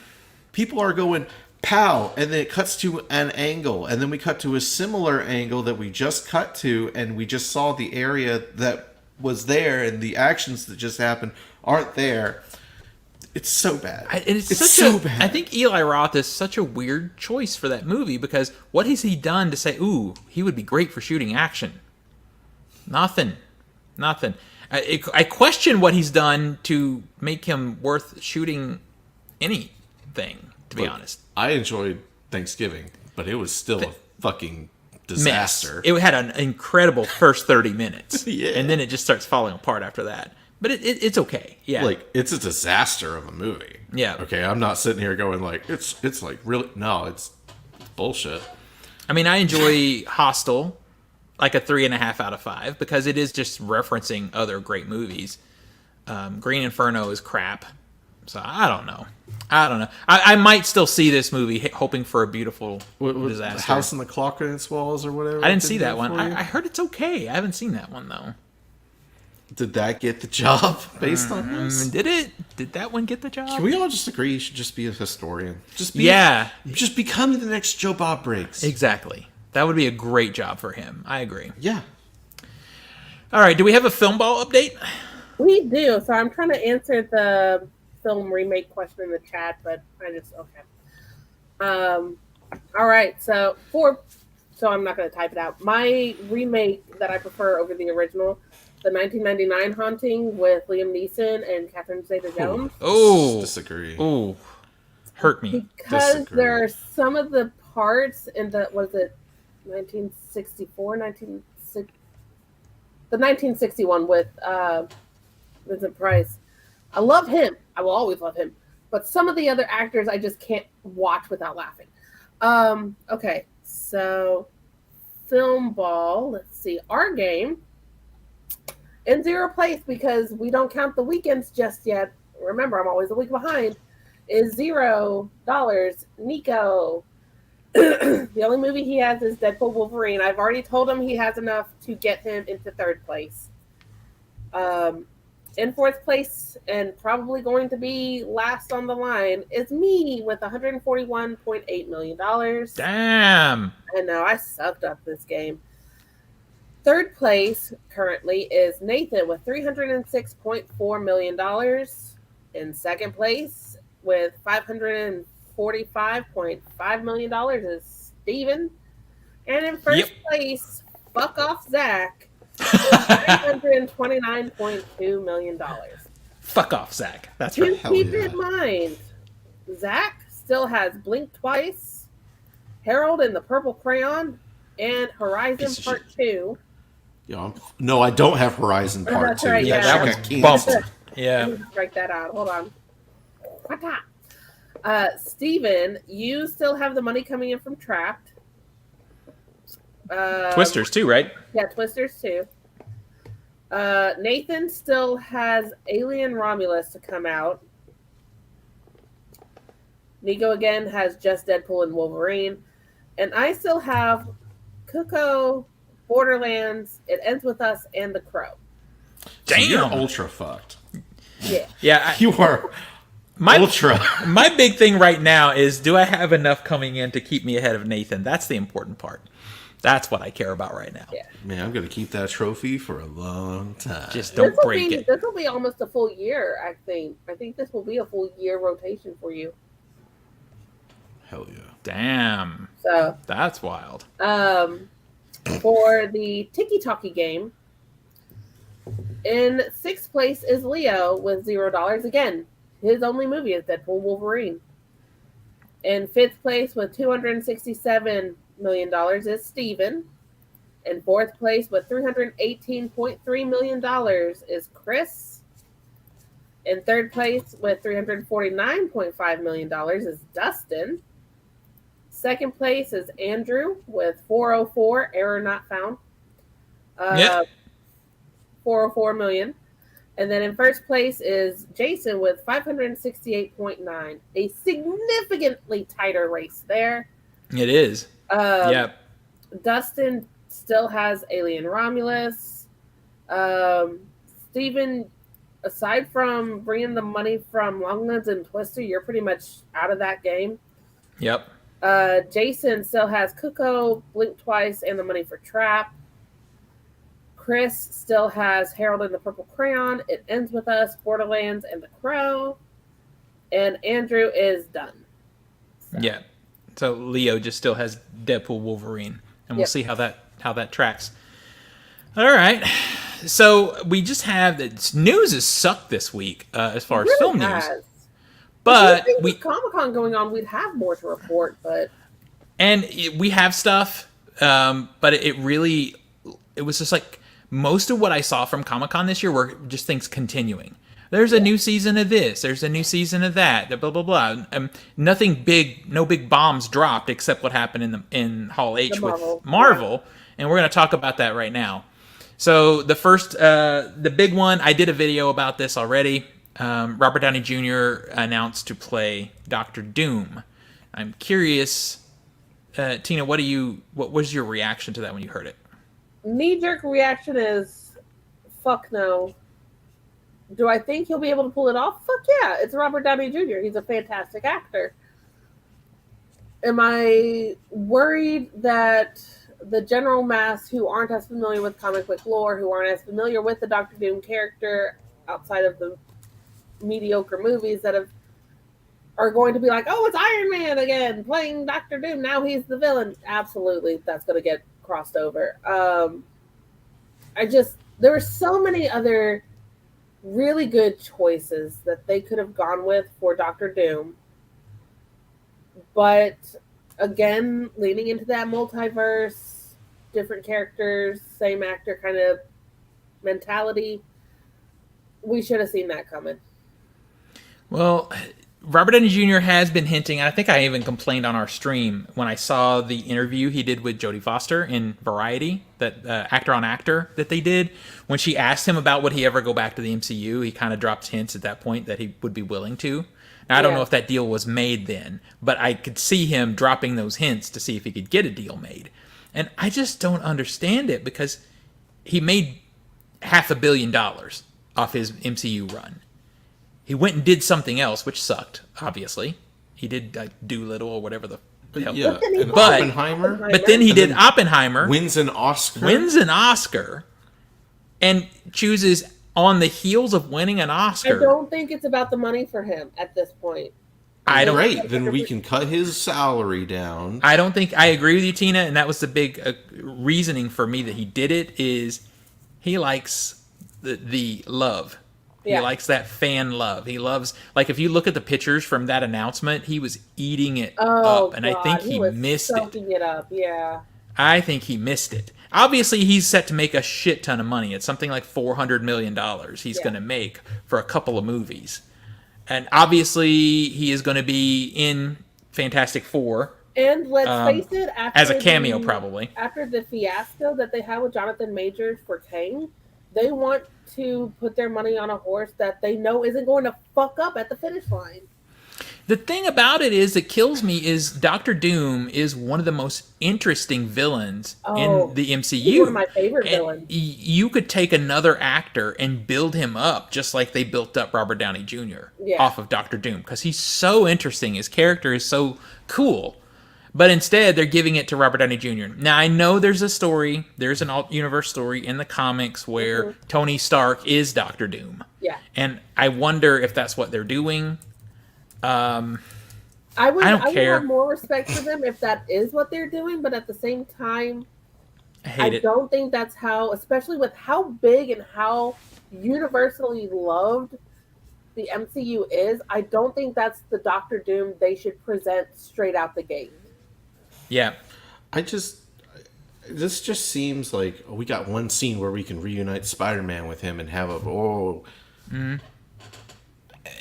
People are going pow, and then it cuts to an angle, and then we cut to a similar angle that we just cut to, and we just saw the area that was there, and the actions that just happened aren't there. It's so bad. It's so bad. I think Eli Roth is such a weird choice for that movie, because what has he done to say, ooh, he would be great for shooting action? Nothing. I question what he's done to make him worth shooting anything, to be honest. I enjoyed Thanksgiving, but it was still a fucking disaster. It had an incredible first 30 minutes. Yeah. And then it just starts falling apart after that. But it's okay. Yeah. Like, it's a disaster of a movie. Yeah. Okay, I'm not sitting here going like, it's like really, no, it's bullshit. I mean, I enjoy Hostel, like a 3.5 out of 5, because it is just referencing other great movies. Green Inferno is crap. So I don't know. I might still see this movie hoping for a beautiful disaster. House in the Clock in its Walls or whatever. I didn't see that one. I heard it's okay. I haven't seen that one, though. Did that get the job based on this? Did it? Did that one get the job? Can we all just agree you should just be a historian? Just become the next Joe Bob Briggs. Exactly. That would be a great job for him. I agree. Yeah. All right. Do we have a film ball update? We do. So I'm trying to answer the film remake question in the chat, but all right. So I'm not going to type it out. My remake that I prefer over the original, the 1999 Haunting with Liam Neeson and Catherine Zeta-Jones. Oh, disagree. Oh, hurt me. Because there are some of the parts in the 1961 with Vincent Price. I love him. I will always love him. But some of the other actors I just can't watch without laughing. Okay, so film ball. Let's see. Our game in zero place, because we don't count the weekends just yet. Remember, I'm always a week behind. Is $0. Nico. The only movie he has is Deadpool Wolverine. I've already told him he has enough to get him into third place. In fourth place, and probably going to be last on the line, is me with $141.8 million. Damn. I know, I sucked up this game. Third place currently is Nathan with $306.4 million. In second place with $545.5 million is Steven. And in first place, fuck off Zach, $329.2 million. Fuck off, Zach. That's right. Keep in mind, Zach still has Blink Twice, Harold and the Purple Crayon, and Horizon Part 2. No, I don't have Horizon Part 2. Right, yeah, that one's bumped. Yeah. Let me break that out. Hold on. Steven, you still have the money coming in from Trapped. Twisters too, right? Yeah, Twisters too. Nathan still has Alien Romulus to come out. Nico again has just Deadpool and Wolverine. And I still have Cuckoo, Borderlands, It Ends With Us, and The Crow. Damn. So you're ultra fucked. Yeah. Yeah. You are Ultra. My big thing right now is, do I have enough coming in to keep me ahead of Nathan? That's the important part. That's what I care about right now. Yeah. Man, I'm gonna keep that trophy for a long time. Just don't break it. This will be almost a full year, I think. I think this will be a full year rotation for you. Hell yeah. Damn. So that's wild. For the Tiki Talkie game, in 6th place is Leo with $0. Again, his only movie is Deadpool Wolverine. In 5th place with $267 million is Steven. In 4th place with $318.3 million is Chris. In 3rd place with $349.5 million is Dustin. 2nd place is Andrew with 404, error not found. 404 million. And then in 1st place is Jason with 568.9. A significantly tighter race there. It is. Yep. Dustin still has Alien Romulus. Steven, aside from bringing the money from Longlands and Twister, you're pretty much out of that game. Yep. Jason still has Cuckoo, Blink Twice, and the money for Trap. Chris still has Harold and the Purple Crayon, It Ends With Us, Borderlands, and The Crow. And Andrew is done. So. Yeah. So Leo just still has Deadpool Wolverine. And we'll see how that tracks. All right. So we just have news has sucked this week as far as film news. But with ComicCon going on, we'd have more to report. We have stuff, but it was just like most of what I saw from Comic-Con this year were just things continuing. There's a new season of this. There's a new season of that. Blah blah blah. Nothing big. No big bombs dropped except what happened in Hall H with Marvel, and we're going to talk about that right now. So the first, the big one, I did a video about this already. Robert Downey Jr. announced to play Dr. Doom. I'm curious, Tina, what was your reaction to that when you heard it? Knee-jerk reaction is, fuck no. Do I think he'll be able to pull it off? Fuck yeah. It's Robert Downey Jr. He's a fantastic actor. Am I worried that the general mass who aren't as familiar with comic book lore, who aren't as familiar with the Doctor Doom character outside of the mediocre movies are going to be like, oh, it's Iron Man again, playing Doctor Doom. Now he's the villain. Absolutely. That's going to get crossed over. There were so many other really good choices that they could have gone with for Doctor Doom. But again, leaning into that multiverse, different characters, same actor kind of mentality, we should have seen that coming. Well, Robert Downey Jr. has been hinting, and I think I even complained on our stream when I saw the interview he did with Jodie Foster in Variety, that actor on actor that they did. When she asked him about would he ever go back to the MCU, he kind of dropped hints at that point that he would be willing to. Now, I don't know if that deal was made then, but I could see him dropping those hints to see if he could get a deal made. And I just don't understand it, because he made $500 million off his MCU run. He went and did something else, which sucked, obviously. He did like Doolittle or whatever the hell. Yeah, Oppenheimer. But then he did Oppenheimer. Wins an Oscar. And chooses, on the heels of winning an Oscar. I don't think it's about the money for him at this point. Great, then we can cut his salary down. I don't think, I agree with you, Tina, and that was the big reasoning for me that he did it, is he likes the love. He likes that fan love. He loves, like, if you look at the pictures from that announcement, he was eating it up, and I think he missed it. Soaking it up, yeah. I think he missed it. Obviously, he's set to make a shit ton of money. It's something like $400 million he's going to make for a couple of movies. And obviously, he is going to be in Fantastic Four. And let's face it, as a cameo, probably. After the fiasco that they had with Jonathan Majors for Kang, they want to put their money on a horse that they know isn't going to fuck up at the finish line. The thing about it is that kills me is Doctor Doom is one of the most interesting villains in the MCU. He's one of my favorite and villains. You could take another actor and build him up just like they built up Robert Downey Jr. Off of Doctor Doom because he's so interesting. His character is so cool. But instead, they're giving it to Robert Downey Jr. Now, I know there's an alt-universe story in the comics where Tony Stark is Doctor Doom. Yeah. And I wonder if that's what they're doing. I I would care. have more respect for them if that is what they're doing, but at the same time, I don't think that's how, especially with how big and how universally loved the MCU is, I don't think that's the Doctor Doom they should present straight out the gate. Yeah. This just seems like we got one scene where we can reunite Spider-Man with him and have and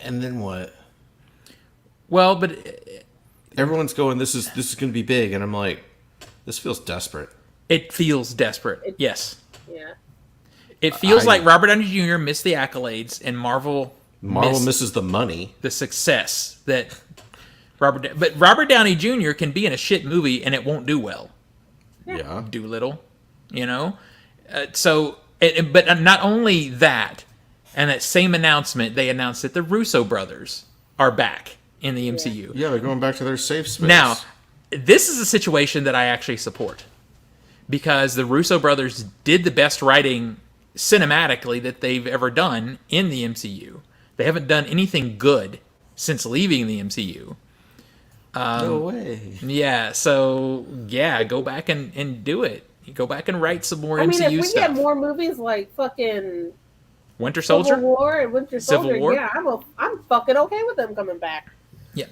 then what? Well, but Everyone's going, this is going to be big, and I'm like, this feels desperate. it feels desperate. Yes. Yeah. It feels like Robert Downey Jr. missed the accolades and Marvel misses the money. The success that Robert Downey Jr. can be in a shit movie and it won't do well. Yeah. Doolittle, you know? But not only that, and that same announcement, they announced that the Russo brothers are back in the MCU. Yeah, they're going back to their safe space. Now, this is a situation that I actually support. Because the Russo brothers did the best writing cinematically that they've ever done in the MCU. They haven't done anything good since leaving the MCU. No way. Yeah, so, go back and do it. Go back and write some more I mean, MCU if we stuff. get more movies like fucking Winter Soldier? Civil War and Winter Civil Soldier, War? yeah, I'm fucking okay with them coming back. Yeah.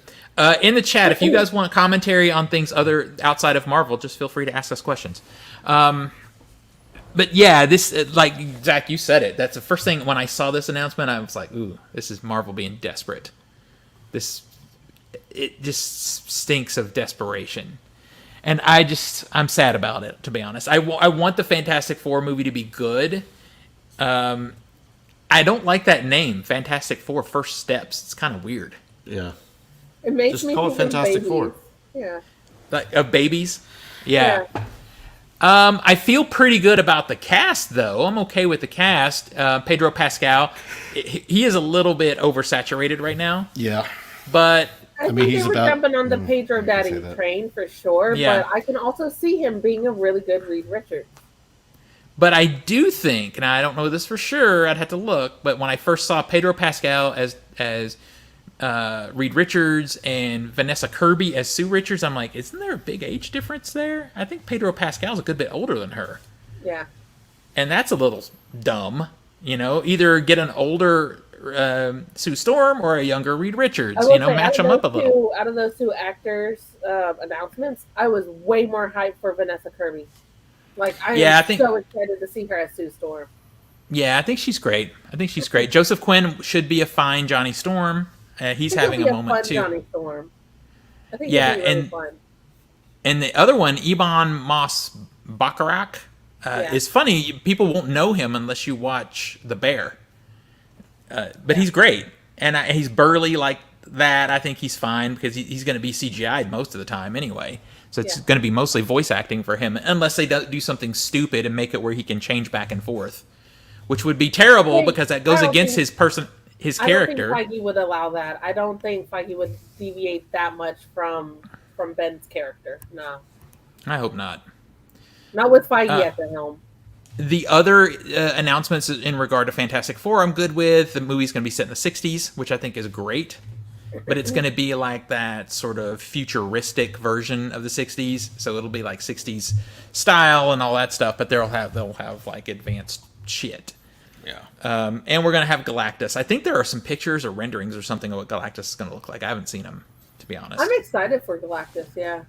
In the chat, if you guys want commentary on things outside of Marvel, just feel free to ask us questions. But yeah, this, like, Zach, you said it. That's the first thing, when I saw this announcement, I was like, ooh, this is Marvel being desperate. It just stinks of desperation. And I'm sad about it, to be honest. I want the Fantastic Four movie to be good. I don't like that name, Fantastic Four First Steps. It's kind of weird. Yeah. It makes Just me call it think of Fantastic babies. Four. Yeah. Like, of babies? Yeah. I feel pretty good about the cast, though. I'm okay with the cast. Pedro Pascal, he is a little bit oversaturated right now. Yeah. But I think they were jumping on the Pedro Daddy train for sure, Yeah. but I can also see him being a really good Reed Richards. But I do think, and I don't know this for sure, I'd have to look, but when I first saw Pedro Pascal as Reed Richards and Vanessa Kirby as Sue Richards, I'm like, isn't there a big age difference there? I think Pedro Pascal's a good bit older than her. Yeah. And that's a little dumb, you know? Either get an older Sue Storm or a younger Reed Richards, match them up a little. Out of those two actors' announcements, I was way more hyped for Vanessa Kirby. Like, I am so excited to see her as Sue Storm. Yeah, I think she's great. Joseph Quinn should be a fine Johnny Storm. He's having a moment too. Johnny Storm. I think yeah, he'll be really fun. And the other one, Ebon Moss Baccarat, is funny. People won't know him unless you watch The Bear. But he's great, and he's burly like that. I think he's fine because he's going to be CGI'd most of the time anyway. So it's going to be mostly voice acting for him, unless they do something stupid and make it where he can change back and forth, which would be terrible because that goes against his character. I don't think Feige would allow that. I don't think Feige would deviate that much from Ben's character. No. I hope not. Not with Feige at the helm. The other announcements in regard to Fantastic Four I'm good with. The movie's going to be set in the 60s, which I think is great. But it's going to be like that sort of futuristic version of the 60s. So it'll be like 60s style and all that stuff, but they'll have like advanced shit. Yeah. And we're going to have Galactus. I think there are some pictures or renderings or something of what Galactus is going to look like. I haven't seen them, to be honest. I'm excited for Galactus, yeah.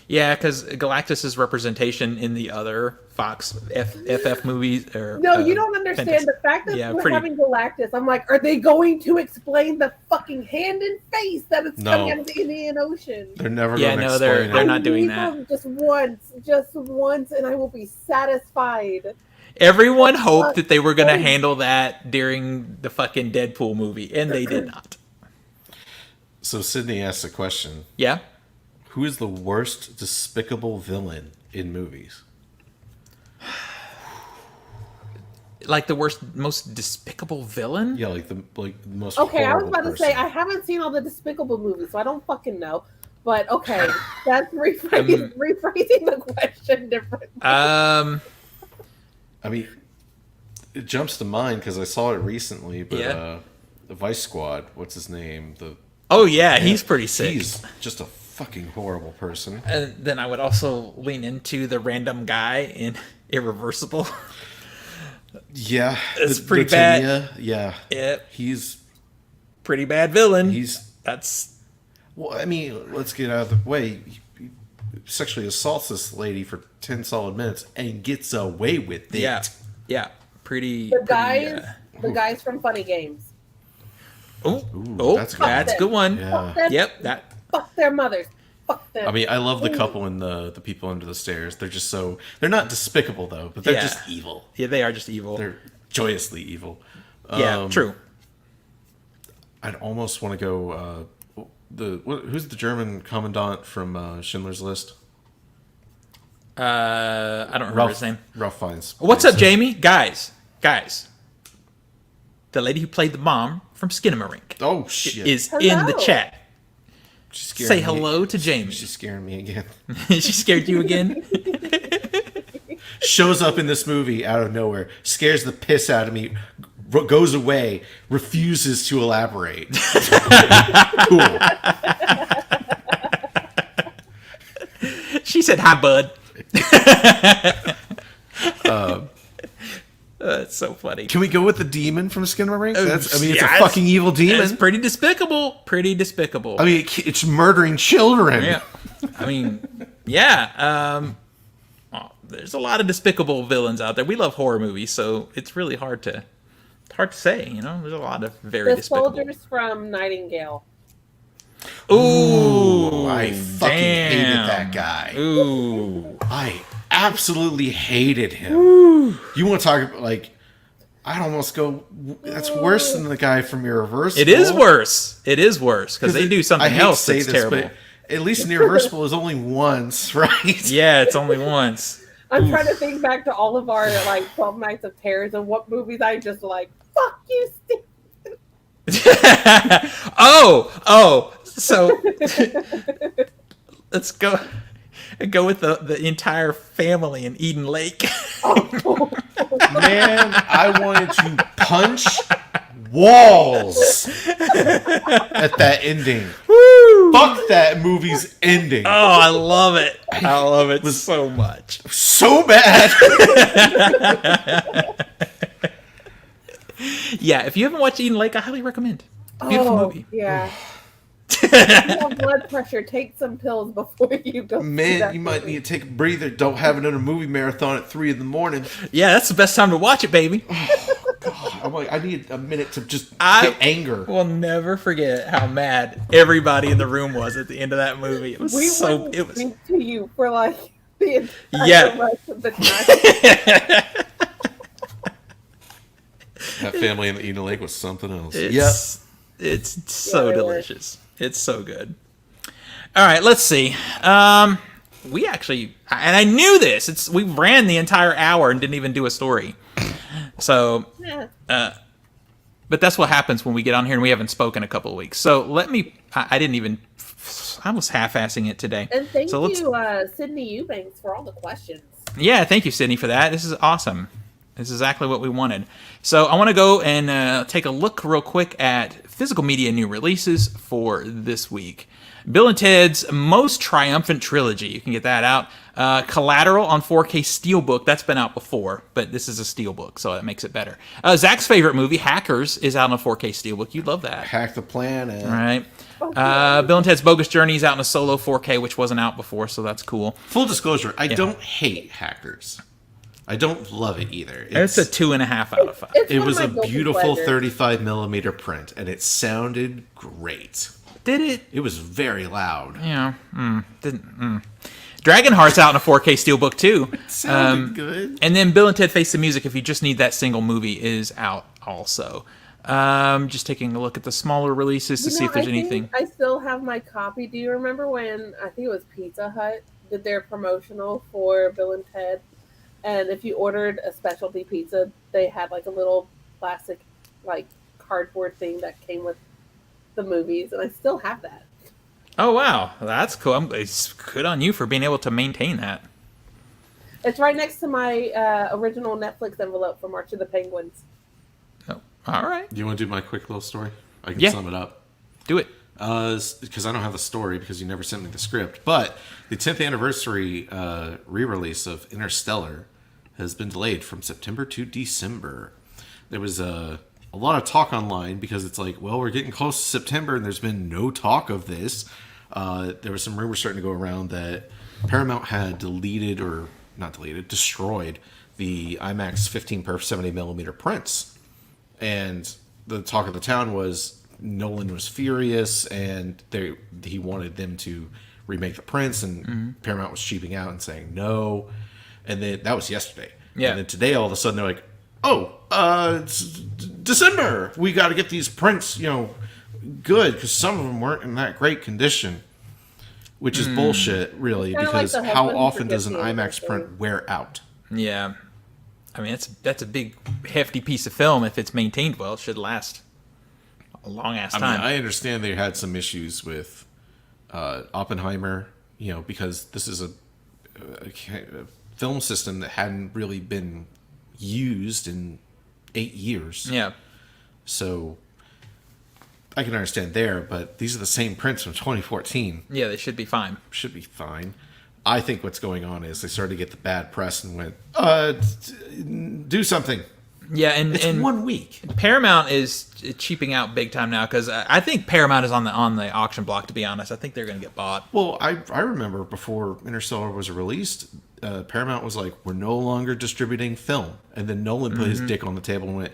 Yeah, because Galactus' representation in the other Fox FF movies. No, you don't understand the fact that we're having Galactus. I'm like, are they going to explain the fucking hand and face that it's coming out of the Indian Ocean? They're never going to explain it. They're not doing that. Just once, and I will be satisfied. Everyone hoped that they were going to handle that during the fucking Deadpool movie, and they did not. So Sydney asked a question. Yeah. Who is the worst despicable villain in movies? Like the worst, most despicable villain? Yeah, like the most. Okay, I was horrible about to person. say I haven't seen all the Despicable movies, so I don't fucking know. But okay, that's rephrasing the question differently. I mean, it jumps to mind because I saw it recently. But the Vice Squad, what's his name? Oh yeah, he's pretty sick. He's just a fucking horrible person. And then I would also lean into the random guy in Irreversible. Yeah, It's pretty bad. Yeah, Yep. he's Pretty bad villain. That's. Well, I mean, let's get out of the way. He sexually assaults this lady for 10 solid minutes and gets away with it. Yeah. Pretty. The guys from Funny Games. That's That's a good one. Yeah. Yep. That. Fuck their mothers. Fuck them. I mean, I love the couple in the people under the stairs. They're just so. They're not despicable though, but they're just evil. Yeah, they are just evil. They're joyously evil. Yeah, true. I'd almost want to go. Who's the German commandant from Schindler's List? I don't remember his name. Ralph Fiennes. What's up, Jamie? Guys. The lady who played the mom from Skinamarink Oh shit! is in the chat. Say hello to Jamie. She's scaring me again. She scared you again? Shows up in this movie out of nowhere, scares the piss out of me, goes away, refuses to elaborate. Cool. She said, "Hi, bud." That's so funny. Can we go with the demon from Skinamarink? It's a Yes. fucking evil demon. It's pretty despicable. I mean, it's murdering children. Yeah. I mean, yeah. There's a lot of despicable villains out there. We love horror movies, so it's really hard to say. You know, there's a lot of very the despicable. soldiers from Nightingale. Ooh, I fucking hated that guy. Ooh, I absolutely hated him. You want to talk about, like, I'd almost go, that's worse than the guy from Irreversible. it is worse. It is worse because they do something else that's terrible. But at least in Irreversible is only once, right? Yeah, it's only once. I'm trying to think back to all of our 12 Nights of Terrors and what movies I just fuck you, Steve. So let's go with the entire family in Eden Lake. Man, I wanted to punch walls at that ending. Woo! Fuck that movie's ending. Oh, I love it. I love it so much. So bad. Yeah, if you haven't watched Eden Lake, I highly recommend. Beautiful movie. Yeah. If you have blood pressure, take some pills before you go. Man, you might need to take a breather. Don't have another movie marathon at 3 a.m. Yeah, that's the best time to watch it, baby. God, I'm like, I need a minute to just get anger. Will never forget how mad everybody in the room was at the end of that movie. It was It was speak to you for the entire rest of the time. That family in the Eden Lake was something else. It's so delicious. It's so good. All right, let's see. We actually, and I knew this. We ran the entire hour and didn't even do a story. So, but that's what happens when we get on here and we haven't spoken a couple of weeks. So I was half-assing it today. And thank you, Sydney Eubanks, for all the questions. Yeah, thank you, Sydney, for that. This is awesome. This is exactly what we wanted. So I want to go and take a look real quick at physical media new releases for this week. Bill and Ted's Most Triumphant Trilogy. You can get that out. Collateral on 4K Steelbook. That's been out before, but this is a Steelbook, so that makes it better. Zach's favorite movie, Hackers, is out on a 4K Steelbook. You'd love that. Hack the planet. Right. Bill and Ted's Bogus Journey is out in a solo 4K, which wasn't out before, so that's cool. Full disclosure, I don't hate Hackers. I don't love it either. It's a 2.5 out of 5. It was a beautiful 35mm print, and it sounded great. Did it? It was very loud. Yeah. Dragonheart's out in a 4K Steelbook too. It sounded good. And then Bill and Ted Face the Music, if you just need that single movie, is out also. Just taking a look at the smaller releases to see if there's anything. I still have my copy. Do you remember when I think it was Pizza Hut did their promotional for Bill and Ted? And if you ordered a specialty pizza, they had like a little plastic, like cardboard thing that came with the movies, and I still have that. Oh wow, that's cool. It's good on you for being able to maintain that. It's right next to my original Netflix envelope for March of the Penguins. Oh, all right. Do you want to do my quick little story? I can sum it up. Do it. Because I don't have the story because you never sent me the script. But the 10th anniversary re-release of Interstellar has been delayed from September to December. There was a lot of talk online because it's like, well, we're getting close to September and there's been no talk of this. There was some rumors starting to go around that Paramount had destroyed the IMAX 15 per 70 millimeter prints. And the talk of the town was Nolan was furious and he wanted them to remake the prints, and Paramount was cheaping out and saying no. And then that was yesterday. Yeah. And then today all of a sudden they're like, oh, it's December. We got to get these prints, good, because some of them weren't in that great condition. Which is bullshit, really, because like how often does an IMAX print wear out? Yeah. I mean, that's a big, hefty piece of film. If it's maintained well, it should last a long-ass time. I mean, I understand they had some issues with Oppenheimer, because this is a film system that hadn't really been used in 8 years. Yeah. So I can understand there, but these are the same prints from 2014. Yeah, they should be fine. Should be fine. I think what's going on is they started to get the bad press and went, do something. Yeah, and It's 1 week. Paramount is cheaping out big time now because I think Paramount is on the auction block. To be honest, I think they're going to get bought. Well, I remember before Interstellar was released, Paramount was like, we're no longer distributing film, and then Nolan put his dick on the table and went,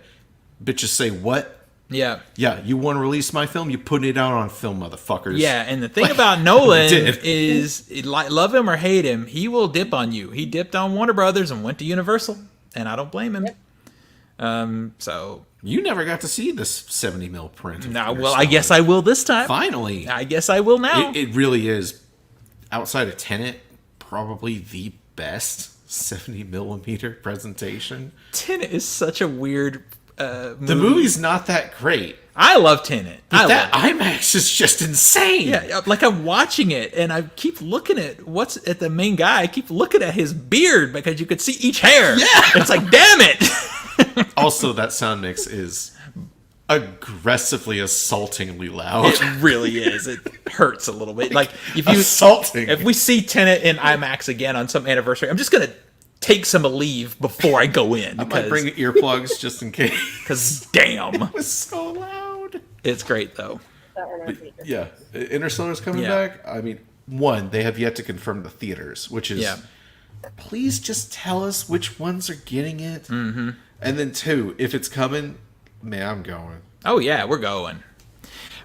bitches say what? Yeah. Yeah, you want to release my film? You put it out on film, motherfuckers. Yeah, and the thing about Nolan is, love him or hate him, he will dip on you. He dipped on Warner Brothers and went to Universal, and I don't blame him. So you never got to see this 70 mil print. Now, well, I guess I will this time. Finally. I guess I will now. It really is, outside of Tenet, probably the best 70 millimeter presentation. Tenet is such a weird movie. The movie's not that great. I love Tenet. That IMAX is just insane. Yeah, like I'm watching it and I keep looking at what's at the main guy. I keep looking at his beard because you could see each hair. Yeah. It's like, damn it. Also, that sound mix is aggressively assaultingly loud. It really is. It hurts a little bit. Like assaulting. If we see Tenet in IMAX again on some anniversary, I'm just gonna take some leave before I go in. I might bring earplugs just in case. Because damn, it was so loud. It's great though. Yeah, Interstellar's coming back. I mean, one, they have yet to confirm the theaters, which is, please just tell us which ones are getting it. Mm-hmm. And then two, if it's coming, man, I'm going. Oh yeah, we're going.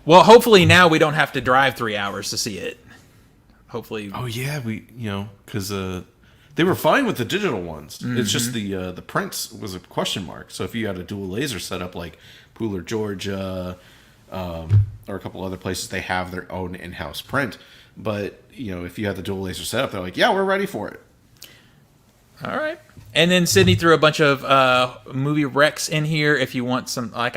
Well, hopefully now we don't have to drive 3 hours to see it. Hopefully. Oh yeah, because they were fine with the digital ones. Mm-hmm. It's just the prints was a question mark. So if you had a dual laser setup like Pooler, Georgia, or a couple other places, they have their own in-house print. But if you had the dual laser setup, they're like, yeah, we're ready for it. All right. And then Sydney threw a bunch of movie recs in here. If you want some, I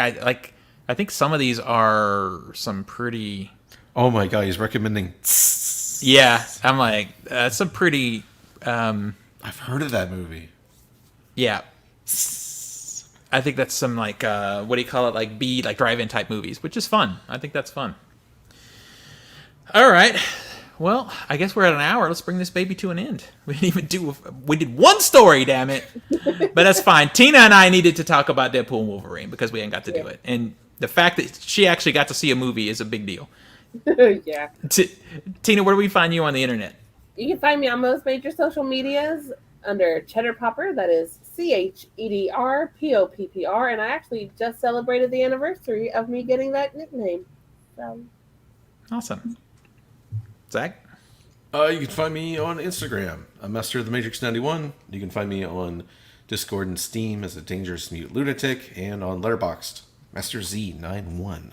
think some of these are some pretty. Oh my god, he's recommending. Yeah, I'm like, that's some pretty. I've heard of that movie. Yeah. I think that's some what do you call it? Like drive-in type movies, which is fun. I think that's fun. All right. Well, I guess we're at an hour. Let's bring this baby to an end. We did one story, damn it. But that's fine. Tina and I needed to talk about Deadpool and Wolverine because we ain't got to do it. And the fact that she actually got to see a movie is a big deal. Yeah. Tina, where do we find you on the internet? You can find me on most major social medias under Cheddar Popper. That is CHEDRPOPPR. And I actually just celebrated the anniversary of me getting that nickname. So. Awesome. Zach? You can find me on Instagram. I'm Master of the Matrix 91. You can find me on Discord and Steam as a Dangerous Mute Lunatic, and on Letterboxd. Master Z91.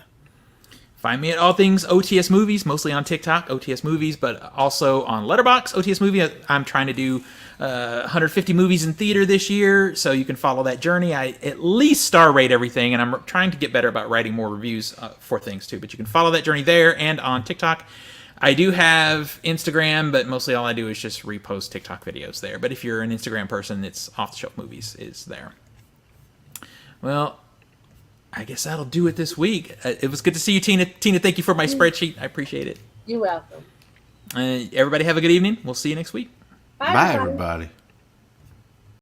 Find me at all things OTS Movies, mostly on TikTok, OTS Movies, but also on Letterboxd, OTS Movie. I'm trying to do 150 movies in theater this year, so you can follow that journey. I at least star rate everything, and I'm trying to get better about writing more reviews for things too. But you can follow that journey there and on TikTok. I do have Instagram, but mostly all I do is just repost TikTok videos there. But if you're an Instagram person, it's Off the Shelf Movies is there. Well, I guess that'll do it this week. It was good to see you, Tina. Tina, thank you for my spreadsheet. I appreciate it. You're welcome. Everybody have a good evening. We'll see you next week. Bye everybody.